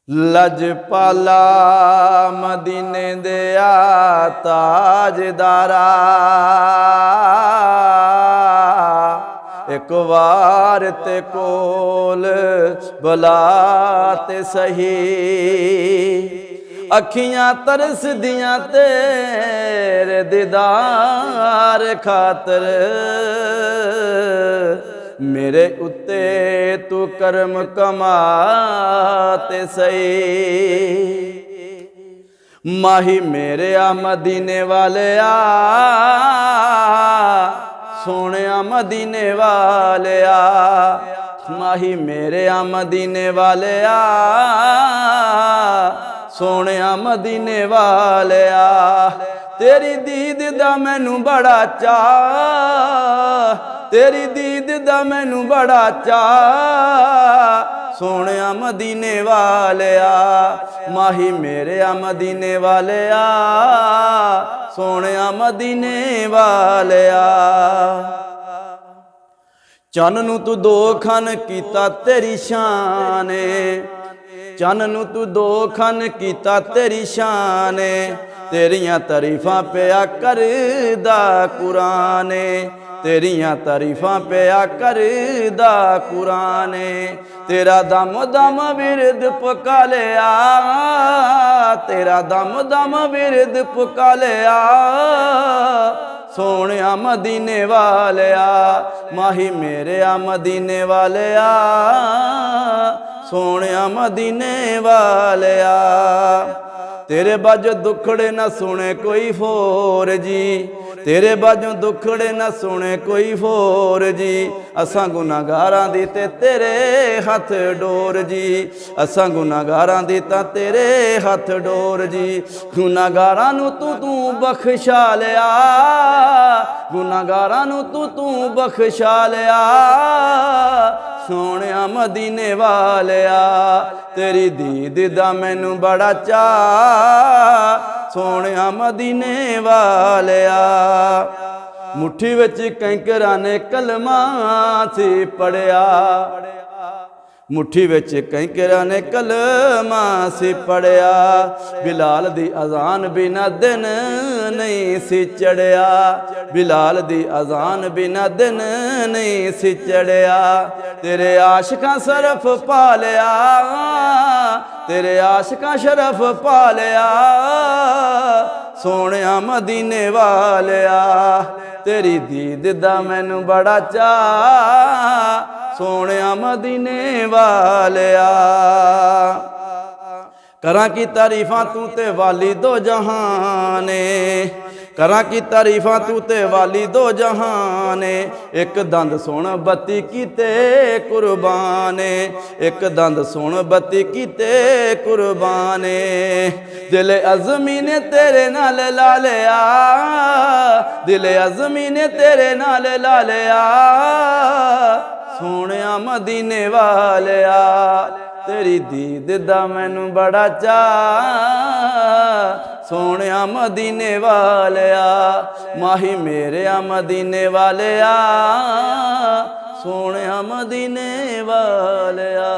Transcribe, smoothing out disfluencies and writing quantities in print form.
लजपाला मदीने दिया ताजदारा, एक बार ते कोल बुला ते सही। अखियां तरस दियां तेरे दीदार खातर, मेरे उत्ते तू करम कमा ते सही। माही मेरे आ मदीने वाले आ, सोने मदीने वाले आ। माही मेरे आ मदीने वाले आ, सोने मदीने वाले आ। तेरी दीद दा मैनू बड़ा चाऽ, तेरी दीद दा मैनू बड़ा चाऽ, सोने मदीने वाले आ। माही मेरे आ मदीने वाले आ, सोने मदीने वाले आ। चन्न नू तू दो खन कीता तेरी शान, चन्न नू तू दो खन कीता तेरी शान। तेरियां तारीफां पिया करदा कुरान, तेरियां तारीफां पिया करदा कुरान। तेरा दम दम विरद पका लिया, तेरा दम दम विरद पका लिया, सोने मदीने वाले आ। माही मेरे आ मदीने वाले आ, सोने मदीने वाले आ। तेरे बाजो दुखड़े ना सुने कोई फोर जी, तेरे बाजों दुखड़े ना सुने कोई फोर जी। असां गुनाहगारां दी ते तेरे हथ डोर जी, असां गुनाहगारां दी तां तेरे हथ डोर जी। गुनाहगारां नू तू बख्शा लिया, गुनाहगारां नू तू बख्शा लिया, सोने मदीने वाले आ। तेरी दीद दा मैनू बड़ा चाऽ, सोने मदीने वाले आ। मुट्ठी विच कैंकरां ने कलमा सी पढ़िया, मुट्ठी विच कैंकरां ने कलमा सी पढ़िया। बिलाल दी अजान बिना दिन नहीं सी चढ़िया, बिलाल दी अजान बिना दिन नहीं सी चढ़िया। तेरे आशिकां सरफ पा लिया, तेरे आशिकां शरफ पा लिया, सोने मदीने वाले आ। तेरी दीद दा मैनू बड़ा चाऽ, सोने मदीने वाले आ। करां की तारीफां तू ते वाली दो जहाने, करां की तारीफां तू ते वाली दो जहाने। एक दंद सुन बत्ती कीते कुर्बाने, एक दंद सुन बत्ती कीते कुर्बाने। दिल अज़मी ने तेरे नाल ला लिया, दिल अज़मी ने तेरे नाल ला लिया, सोने मदीने वाले आ। तेरी दीद दा मैनू बड़ा चाऽ, सोने मदीने वाले आ। माही मेरे आ मदीने वाले आ, सोने मदीने वाले आ।